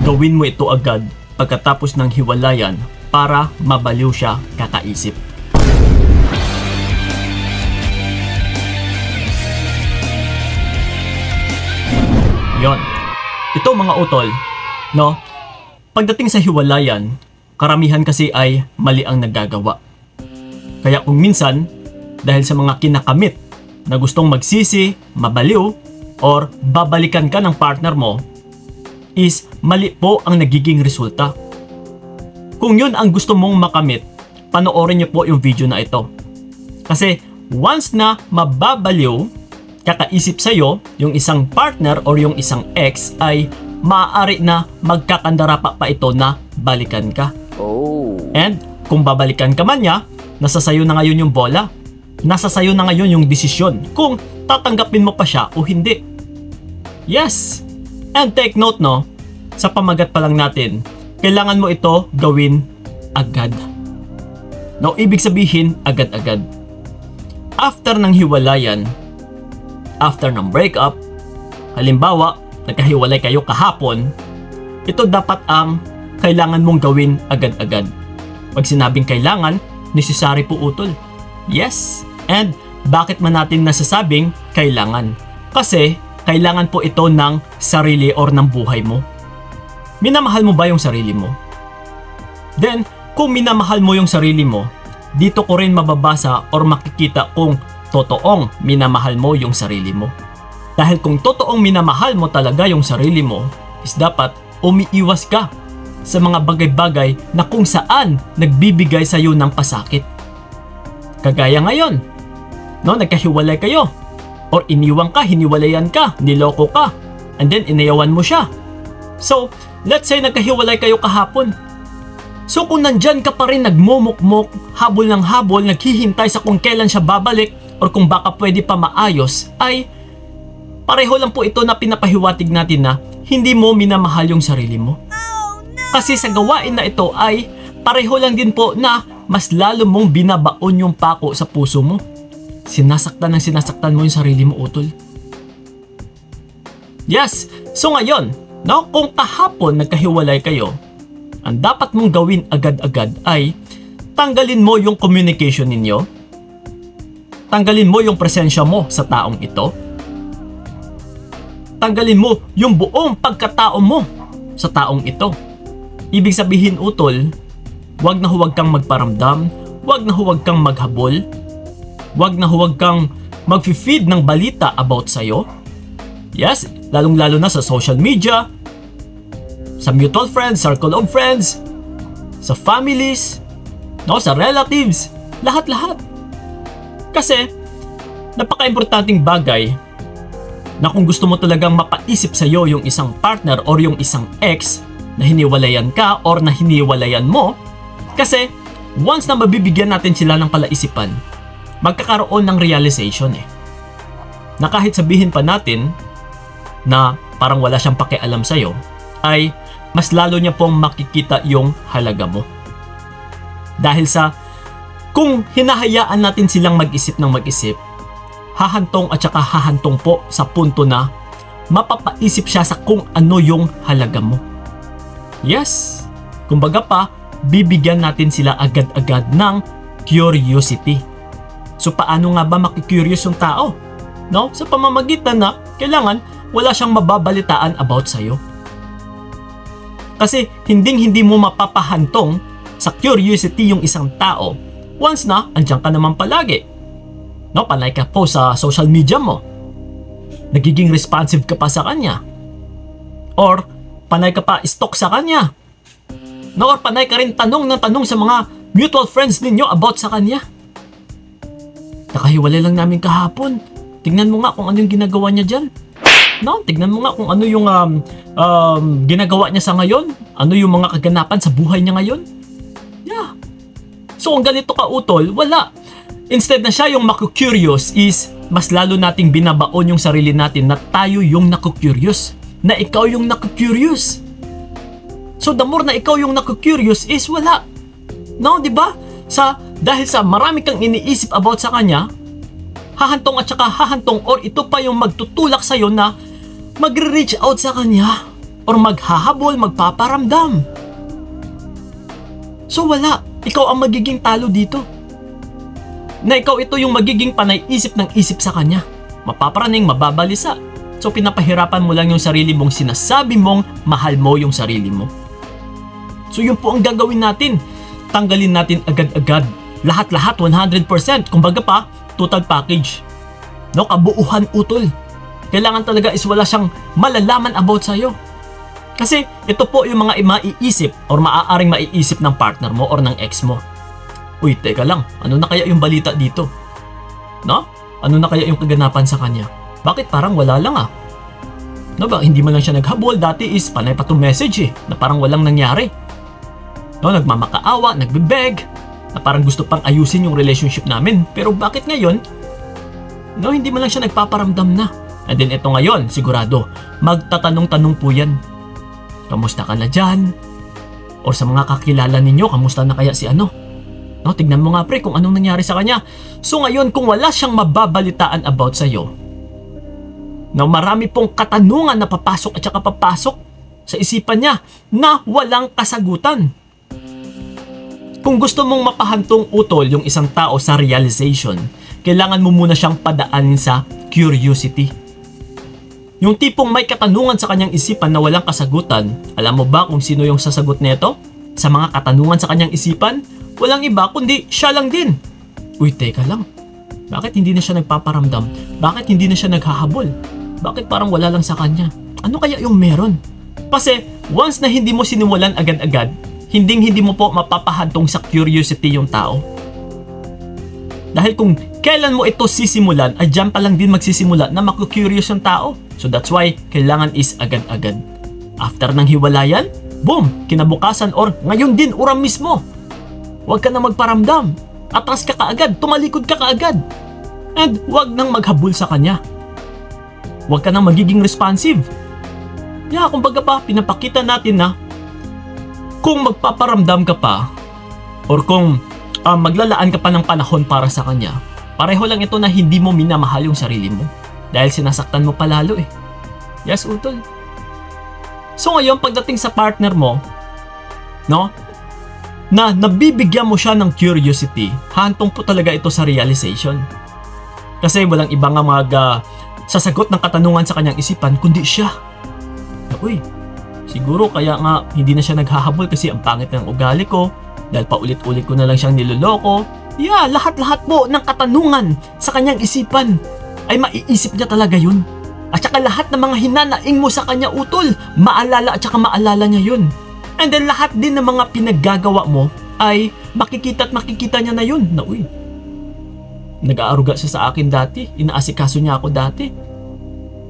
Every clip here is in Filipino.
gawin mo ito agad pagkatapos ng hiwalayan para mabaliw siya kakaisip. Yon. Ito mga utol, no? Pagdating sa hiwalayan, karamihan kasi ay mali ang nagagawa. Kaya kung minsan, dahil sa mga kinakamit na gustong magsisi, mabaliw, or babalikan ka ng partner mo, is mali po ang nagiging resulta. Kung yun ang gusto mong makamit, panoorin niyo po yung video na ito. Kasi once na mababaliw, kakaisip sa'yo, yung isang partner or yung isang ex ay maaari na magkakandara pa ito na balikan ka. Oh. And kung babalikan ka man niya, nasa sayo na ngayon yung bola. Nasa sayo na ngayon yung desisyon kung tatanggapin mo pa siya o hindi. Yes! And take note no, sa pamagat pa lang natin, kailangan mo ito gawin agad. No, ibig sabihin agad-agad. After ng hiwalayan, after ng breakup, halimbawa, nagkahiwalay kayo kahapon, ito dapat ang kailangan mong gawin agad-agad. Pag sinabing kailangan, necessary po utol. Yes! And bakit man natin nasasabing kailangan? Kasi kailangan po ito ng sarili or ng buhay mo. Minamahal mo ba yung sarili mo? Then, kung minamahal mo yung sarili mo, dito ko rin mababasa or makikita kung totoong minamahal mo yung sarili mo. Dahil kung totoong minamahal mo talaga yung sarili mo, is dapat umiiwas ka sa mga bagay-bagay na kung saan nagbibigay sa iyo ng pasakit. Kagaya ngayon, no, nagkahiwalay kayo, or iniwan ka, hiniwalayan ka, niloko ka, and then inayawan mo siya. So, let's say nagkahiwalay kayo kahapon. So kung nandyan ka pa rin nagmumukmok, habol ng habol, naghihintay sa kung kailan siya babalik, or kung baka pwede pa maayos, ay pareho lang po ito na pinapahiwatig natin na hindi mo minamahal yung sarili mo. Kasi sa gawain na ito ay pareho lang din po na mas lalo mong binabaon yung pako sa puso mo. Sinasaktan mo yung sarili mo, utol. Yes, so ngayon, no, kung kahapon nagkahiwalay kayo, ang dapat mong gawin agad-agad ay tanggalin mo yung communication ninyo. Tanggalin mo yung presensya mo sa taong ito. Tanggalin mo yung buong pagkatao mo sa taong ito. Ibig sabihin utol, huwag na huwag kang magparamdam, huwag na huwag kang maghabol, huwag na huwag kang mag-feed ng balita about sa'yo. Yes, lalong-lalo na sa social media, sa mutual friends, circle of friends, sa families, no, sa relatives, lahat-lahat. Kasi, napaka-importanting bagay na kung gusto mo talagang mapaisip sa'yo yung isang partner or yung isang ex na hiniwalayan ka or na hiniwalayan mo, kasi once na mabibigyan natin sila ng palaisipan, magkakaroon ng realization na kahit sabihin pa natin na parang wala siyang pakialam sa'yo, ay mas lalo niya pong makikita yung halaga mo. Dahil sa kung hinahayaan natin silang mag-isip ng mag-isip, hahantong at saka hahantong po sa punto na mapapaisip siya sa kung ano yung halaga mo. Yes, kumbaga pa, bibigyan natin sila agad-agad ng curiosity. So paano nga ba makikurious yung tao? No? Sa pamamagitan na kailangan wala siyang mababalitaan about sa'yo. Kasi hindi mo mapapahantong sa curiosity yung isang tao once na andyan ka naman palagi. No, panay ka po sa social media mo. Nagiging responsive ka pa sa kanya. Or panay ka pa stalk sa kanya. No, or panay ka rin tanong ng tanong sa mga mutual friends ninyo about sa kanya. Nakahiwalay lang namin kahapon. Tingnan mo nga kung ano yung ginagawa niya dyan. No, tignan mo nga kung ano yung ginagawa niya sa ngayon. Ano yung mga kaganapan sa buhay niya ngayon. Yeah. So kung ganito ka utol, wala. Instead na siya yung maku-curious is mas lalo nating binabaon yung sarili natin na tayo yung naku-curious. Na ikaw yung naku-curious. So the more na ikaw yung naku-curious is wala. No, di ba? Dahil sa marami kang iniisip about sa kanya, hahantong at saka hahantong or ito pa yung magtutulak sa'yo na magre-reach out sa kanya or maghahabol, magpaparamdam. So wala, ikaw ang magiging talo dito. Na ikaw ito yung magiging panay-isip ng isip sa kanya. Mapaparaning, mababalisa. So pinapahirapan mo lang yung sarili mong sinasabi mong mahal mo yung sarili mo. So yun po ang gagawin natin. Tanggalin natin agad-agad. Lahat-lahat, 100%. Kumbaga pa, total package. No, kabuuhan utol. Kailangan talaga is wala siyang malalaman about sa'yo. Kasi ito po yung mga maiisip or maaaring maiisip ng partner mo or ng ex mo. Uy, teka lang, ano na kaya yung balita dito? No? Ano na kaya yung kaganapan sa kanya? Bakit parang wala lang ah? No, ba hindi man lang siya naghabol, dati is panay pa tong message na parang walang nangyari. No, nagmamakaawa, nagbebeg, na parang gusto pang ayusin yung relationship namin. Pero bakit ngayon? No, hindi man lang siya nagpaparamdam na. And then ito ngayon, sigurado, magtatanong-tanong po yan. Kamusta ka na dyan? Or sa mga kakilala ninyo, kamusta na kaya si ano? No, tignan mo nga pre kung anong nangyari sa kanya. So ngayon, kung wala siyang mababalitaan about sa'yo, no, marami pong katanungan na papasok at saka papasok sa isipan niya na walang kasagutan. Kung gusto mong mapahantong utol yung isang tao sa realization, kailangan mo muna siyang padaanin sa curiosity. Yung tipong may katanungan sa kanyang isipan na walang kasagutan, alam mo ba kung sino yung sasagot nito? Sa mga katanungan sa kanyang isipan, walang iba kundi siya lang din. Uy, teka lang. Bakit hindi na siya nagpaparamdam? Bakit hindi na siya naghahabol? Bakit parang wala lang sa kanya? Ano kaya yung meron? Kasi once na hindi mo sinimulan agad-agad, hindi mo po mapapahantong sa curiosity yung tao. Dahil kung kailan mo ito sisimulan, ay dyan pa lang din magsisimula na maku-curious yung tao. So that's why kailangan is agad-agad. After ng hiwalayan, boom, kinabukasan or ngayon din uram mismo. Huwag ka na magparamdam. Atras ka kaagad, tumalikod ka kaagad. And huwag nang maghabol sa kanya. Huwag ka nang magiging responsive. Kumbaga pa, pinapakita natin na kung magpaparamdam ka pa or kung maglalaan ka pa ng panahon para sa kanya, pareho lang ito na hindi mo minamahal yung sarili mo dahil sinasaktan mo palalo eh. Yes, utol. So ngayon, pagdating sa partner mo, no, na nabibigyan mo siya ng curiosity, hantong po talaga ito sa realization. Kasi walang iba nga sasagot ng katanungan sa kanyang isipan kundi siya. Uy, siguro kaya nga hindi na siya naghahabol kasi ang pangit ng ugali ko, dahil paulit-ulit ko na lang siyang niloloko. Lahat-lahat po ng katanungan sa kanyang isipan ay maiisip niya talaga yun. At saka lahat ng mga hinanaing mo sa kanya utol, maalala at saka maalala niya yun. And then lahat din ng mga pinaggagawa mo ay makikita at makikita niya na yun. Na uy, nag-aaruga siya sa akin dati, inaasikaso niya ako dati.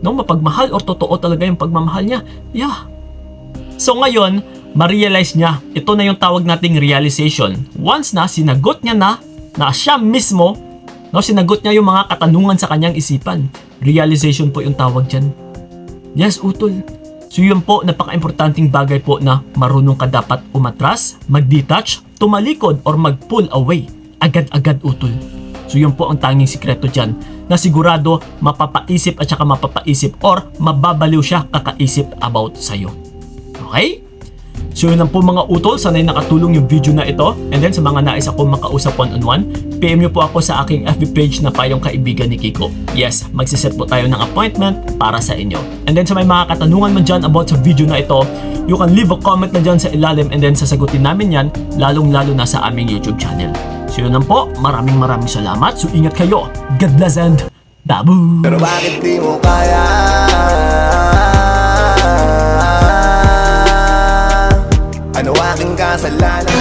No, mapagmahal or totoo talaga yung pagmamahal niya. So ngayon, ma-realize niya, ito na yung tawag nating realization. Once na sinagot niya na siya mismo, no, sinagot niya yung mga katanungan sa kanyang isipan. Realization po yung tawag dyan. Yes, utol. So yun po, napaka-importanting bagay po na marunong ka dapat umatras, mag-detach, tumalikod, or mag-pull away. Agad-agad, utol. So yun po ang tanging sikreto dyan, na sigurado mapapaisip at saka mapapaisip or mababaliw siya kakaisip about sa'yo. Okay? So yun lang po mga utol, sana'y nakatulong yung video na ito. And then sa mga nais ako makausap one-on-one, PM nyo po ako sa aking FB page na Payong Kaibigan ni Kiko. Yes, magsiset po tayo ng appointment para sa inyo. And then sa may mga katanungan man dyan about sa video na ito, you can leave a comment na dyan sa ilalim and then sasagutin namin yan, lalong-lalo na sa aming YouTube channel. So yun lang po, maraming salamat. So ingat kayo, God bless and babu! Pero bakit di mo kaya? Ano aking kasalanan?